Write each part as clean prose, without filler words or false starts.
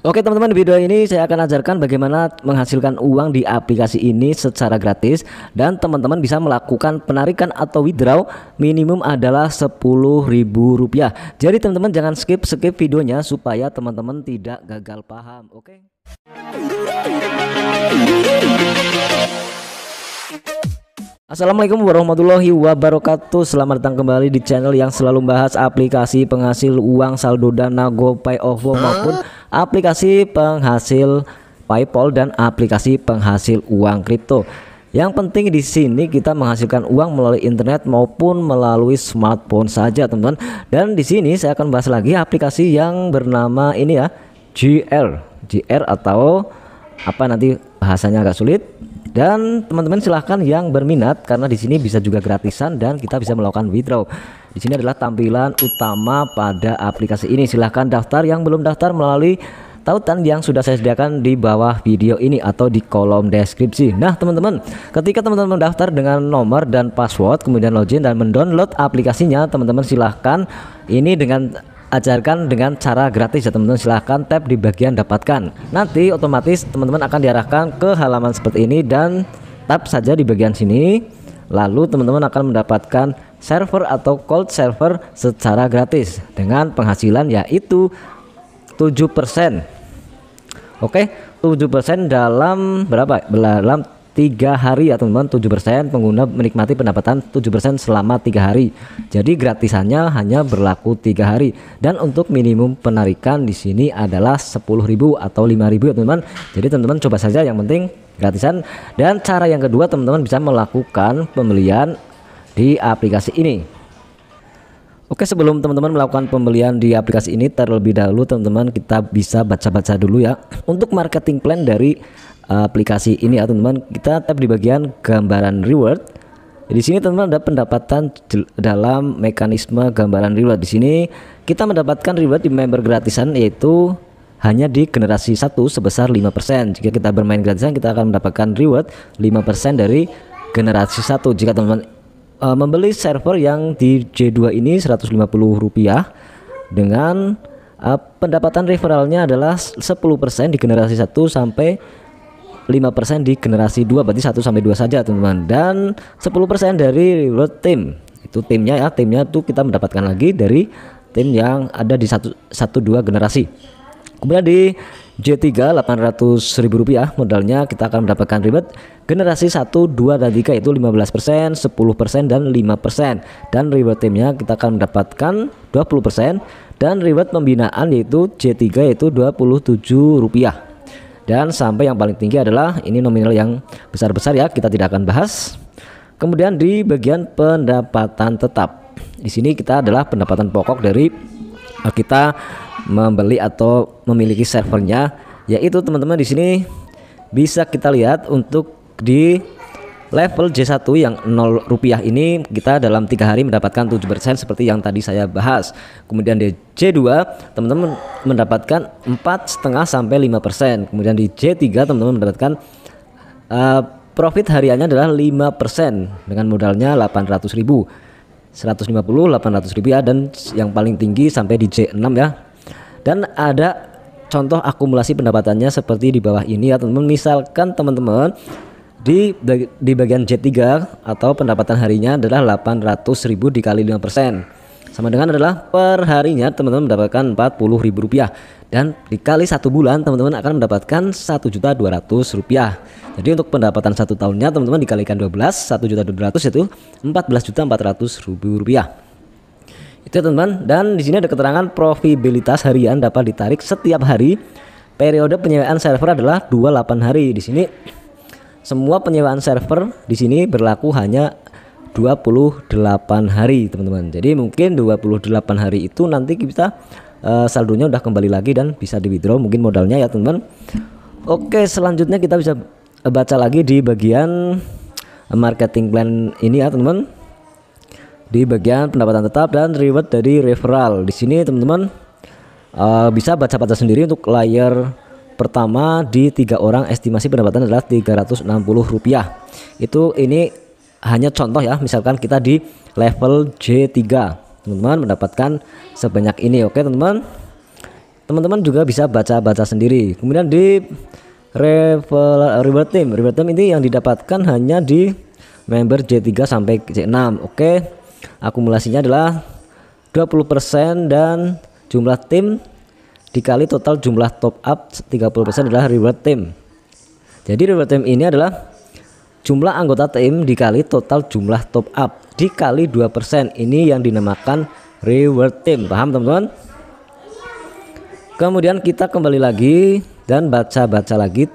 Oke teman-teman, di video ini saya akan ajarkan bagaimana menghasilkan uang di aplikasi ini secara gratis, dan teman-teman bisa melakukan penarikan atau withdraw minimum adalah Rp10.000. Jadi teman-teman jangan skip videonya supaya teman-teman tidak gagal paham. Oke. Assalamualaikum warahmatullahi wabarakatuh. Selamat datang kembali di channel yang selalu membahas aplikasi penghasil uang saldo Dana, GoPay, OVO maupun aplikasi penghasil PayPal dan aplikasi penghasil uang kripto. Yang penting di sini kita menghasilkan uang melalui internet maupun melalui smartphone saja, teman-teman. Dan di sini saya akan bahas lagi aplikasi yang bernama ini ya, GR atau apa nanti bahasanya agak sulit. Dan teman-teman silahkan yang berminat, karena di sini bisa juga gratisan dan kita bisa melakukan withdraw. Di sini adalah tampilan utama pada aplikasi ini. Silahkan daftar yang belum daftar melalui tautan yang sudah saya sediakan di bawah video ini atau di kolom deskripsi. Nah teman-teman, ketika teman-teman mendaftar dengan nomor dan password, kemudian login dan mendownload aplikasinya, teman-teman silahkan ini dengan ajarkan dengan cara gratis ya teman-teman. Silahkan tap di bagian dapatkan, nanti otomatis teman-teman akan diarahkan ke halaman seperti ini dan tap saja di bagian sini, lalu teman-teman akan mendapatkan server atau cold server secara gratis dengan penghasilan yaitu 7%. Oke, 7% dalam berapa? Dalam 3 hari ya teman-teman. 7% pengguna menikmati pendapatan 7% selama 3 hari. Jadi gratisannya hanya berlaku 3 hari. Dan untuk minimum penarikan di sini adalah 10.000 atau 5.000 ya teman-teman. Jadi teman-teman coba saja, yang penting gratisan. Dan cara yang kedua, teman-teman bisa melakukan pembelian di aplikasi ini. Oke, sebelum teman-teman melakukan pembelian di aplikasi ini, terlebih dahulu teman-teman kita bisa baca-baca dulu ya untuk marketing plan dari aplikasi ini ya teman-teman. Kita tap di bagian gambaran reward. Di sini teman-teman ada pendapatan dalam mekanisme gambaran reward. Di sini kita mendapatkan reward di member gratisan yaitu hanya di generasi 1 sebesar 5%. Jika kita bermain gratisan, kita akan mendapatkan reward 5% dari generasi 1. Jika teman-teman membeli server yang di J2 ini Rp150 dengan pendapatan referralnya adalah 10% di generasi 1 sampai 5% di generasi 2, berarti 1 sampai 2 saja teman-teman. Dan 10% dari reward tim, itu timnya ya, timnya tuh kita mendapatkan lagi dari tim yang ada di 1 2 generasi. Kemudian di J3 Rp800.000 modalnya, kita akan mendapatkan reward generasi 1, 2 dan 3 itu 15%, 10% dan 5%. Dan reward timnya kita akan mendapatkan 20%, dan reward pembinaan yaitu J3 yaitu Rp27. Dan sampai yang paling tinggi adalah ini nominal yang besar-besar ya, kita tidak akan bahas. Kemudian di bagian pendapatan tetap, di sini kita adalah pendapatan pokok dari kita membeli atau memiliki servernya, yaitu teman-teman di sini bisa kita lihat untuk di level J1 yang Rp0 ini kita dalam 3 hari mendapatkan 7% seperti yang tadi saya bahas. Kemudian di J2 teman-teman mendapatkan 4,5 sampai 5%. Kemudian di J3 teman-teman mendapatkan profit hariannya adalah 5% dengan modalnya 800.000, 150 800.000 ya, dan yang paling tinggi sampai di J6 ya. Dan ada contoh akumulasi pendapatannya seperti di bawah ini ya teman-teman. Misalkan teman-teman di bagian J3 atau pendapatan harinya adalah 800.000 dikali 5%, sama dengan adalah per harinya teman-teman mendapatkan Rp40.000, dan dikali 1 bulan teman-teman akan mendapatkan Rp1.200.000. Jadi untuk pendapatan 1 tahunnya teman-teman dikalikan 12, Rp1.200.000 itu Rp14.400.000. Itu teman-teman. Dan di sini ada keterangan profitabilitas harian dapat ditarik setiap hari. Periode penyewaan server adalah 28 hari. Di sini semua penyewaan server di sini berlaku hanya 28 hari teman-teman. Jadi mungkin 28 hari itu nanti kita saldonya udah kembali lagi dan bisa di withdraw mungkin modalnya ya teman-teman. Oke, selanjutnya kita bisa baca lagi di bagian marketing plan ini ya teman-teman. Di bagian pendapatan tetap dan reward dari referral. Di sini teman-teman bisa baca-baca sendiri. Untuk layer pertama di 3 orang estimasi pendapatan adalah Rp360. Itu ini hanya contoh ya, misalkan kita di level J3 teman-teman mendapatkan sebanyak ini. Oke teman-teman, teman-teman juga bisa baca-baca sendiri. Kemudian di reward team ini yang didapatkan hanya di member J3 sampai J6. Oke, akumulasinya adalah 20% dan jumlah tim dikali total jumlah top up 30% adalah reward team. Jadi reward team ini adalah jumlah anggota tim dikali total jumlah top up dikali 2%. Ini yang dinamakan reward team. Paham teman-teman? Kemudian kita kembali lagi dan baca-baca lagi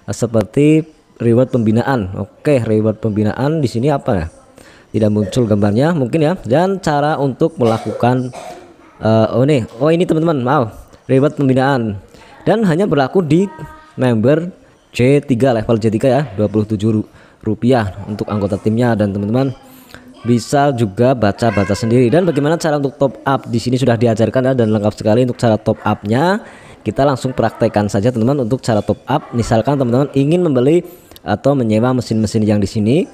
seperti reward pembinaan. Oke, reward pembinaan di sini apa ya? Tidak muncul gambarnya mungkin ya. Dan cara untuk melakukan ini teman-teman, reward pembinaan dan hanya berlaku di member J3 level J3 ya, Rp27 untuk anggota timnya. Dan teman-teman bisa juga baca-baca sendiri. Dan bagaimana cara untuk top up di sini sudah diajarkan ya, dan lengkap sekali untuk cara top upnya. Kita langsung praktekkan saja teman-teman untuk cara top up. Misalkan teman-teman ingin membeli atau menyewa mesin-mesin yang di sini.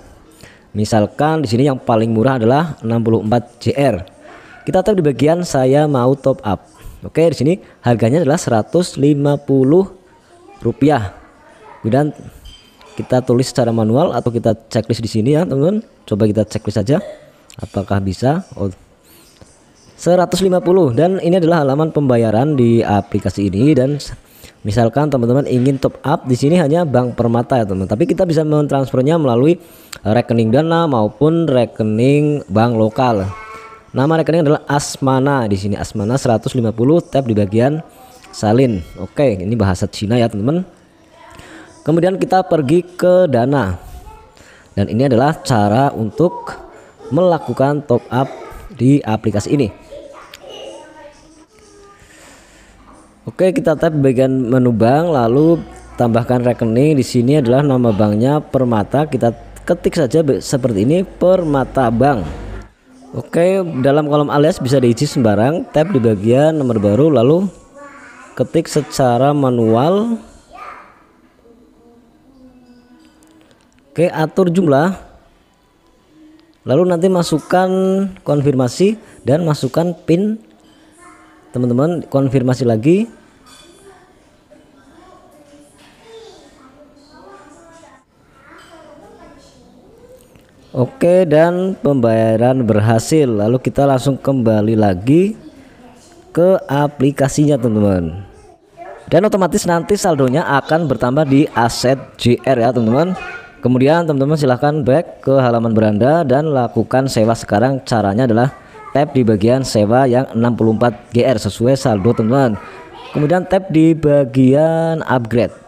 Misalkan di sini yang paling murah adalah 64 JR. Kita tap di bagian saya mau top up. Oke, di sini harganya adalah Rp150. Kemudian kita tulis secara manual atau kita checklist di sini ya teman-teman. Coba kita checklist saja apakah bisa. 150, dan ini adalah halaman pembayaran di aplikasi ini. Dan misalkan teman-teman ingin top up di sini hanya Bank Permata ya teman-teman, tapi kita bisa mentransfernya melalui rekening Dana maupun rekening bank lokal. Nama rekening adalah Asmana. Di sini Asmana 150, tap di bagian salin. Oke, ini bahasa Cina ya teman-teman. Kemudian kita pergi ke Dana. Dan ini adalah cara untuk melakukan top up di aplikasi ini. Oke, kita tap bagian menu bank, lalu tambahkan rekening. Di sini adalah nama banknya Permata. Kita ketik saja seperti ini, Permata Bank. Oke, dalam kolom alias bisa diisi sembarang. Tap di bagian nomor baru, lalu ketik secara manual. Oke, atur jumlah, lalu nanti masukkan konfirmasi dan masukkan PIN. Teman-teman konfirmasi lagi. Oke, dan pembayaran berhasil. Lalu kita langsung kembali lagi ke aplikasinya teman-teman. Dan otomatis nanti saldonya akan bertambah di aset JR ya teman-teman. Kemudian teman-teman silahkan back ke halaman beranda dan lakukan sewa sekarang. Caranya adalah tap di bagian sewa yang 64 GR sesuai saldo teman-teman. Kemudian tap di bagian upgrade.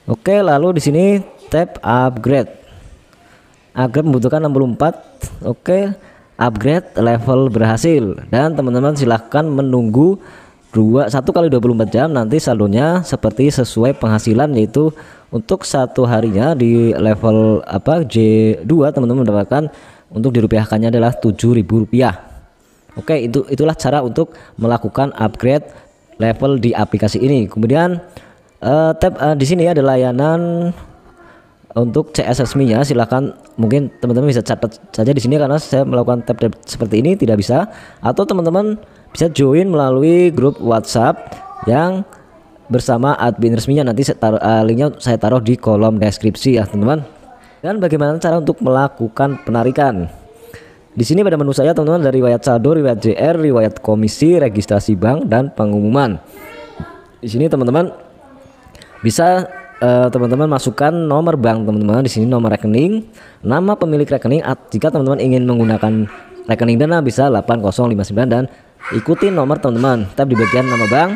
Oke, lalu di sini tap upgrade. Upgrade membutuhkan 64. Oke, upgrade level berhasil. Dan teman-teman silahkan menunggu 1 kali 24 jam, nanti saldonya seperti sesuai penghasilan, yaitu untuk satu harinya di level J2 teman-teman mendapatkan untuk dirupiahkannya adalah Rp7.000. Oke, itulah cara untuk melakukan upgrade level di aplikasi ini. Kemudian tab di sini ada layanan untuk CS resminya. Silahkan, mungkin teman-teman bisa catat saja di sini karena saya melakukan tab seperti ini tidak bisa. Atau teman-teman bisa join melalui grup WhatsApp yang bersama admin resminya. Nanti linknya saya taruh di kolom deskripsi ya teman-teman. Dan bagaimana cara untuk melakukan penarikan? Di sini pada menu saya teman-teman ada riwayat saldo, riwayat JR, riwayat komisi, registrasi bank, dan pengumuman. Di sini teman-teman bisa teman-teman masukkan nomor bank teman-teman. Di sini nomor rekening, nama pemilik rekening. Jika teman-teman ingin menggunakan rekening Dana bisa 8059 dan ikuti nomor teman-teman. Tab di bagian nama bank.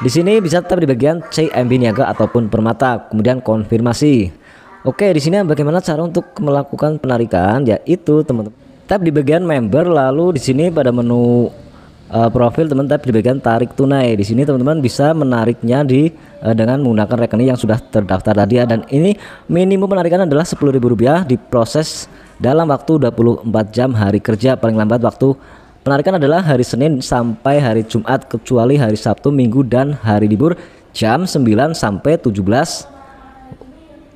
Di sini bisa tab di bagian CMB Niaga ataupun Permata. Kemudian konfirmasi. Oke, di sini bagaimana cara untuk melakukan penarikan, yaitu teman-teman tab di bagian member, lalu di sini pada menu profil teman tab di bagian tarik tunai. Di sini teman-teman bisa menariknya dengan menggunakan rekening yang sudah terdaftar tadi ya. Dan ini minimum penarikan adalah Rp10.000, diproses dalam waktu 24 jam hari kerja. Paling lambat waktu penarikan adalah hari Senin sampai hari Jumat, kecuali hari Sabtu, Minggu, dan hari libur jam 9 sampai 17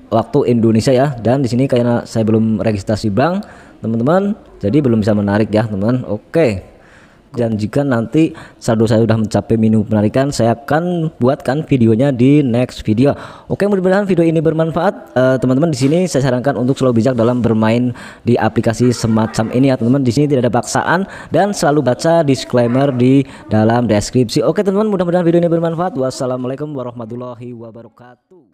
waktu Indonesia ya. Dan di sini karena saya belum registrasi bank teman-teman, jadi belum bisa menarik ya teman-teman. Oke. Dan jika nanti saldo saya sudah mencapai minimum penarikan, saya akan buatkan videonya di next video. Oke, mudah-mudahan video ini bermanfaat. Teman-teman, di sini saya sarankan untuk selalu bijak dalam bermain di aplikasi semacam ini ya teman-teman. Di sini tidak ada paksaan dan selalu baca disclaimer di dalam deskripsi. Oke teman-teman, mudah-mudahan video ini bermanfaat. Wassalamualaikum warahmatullahi wabarakatuh.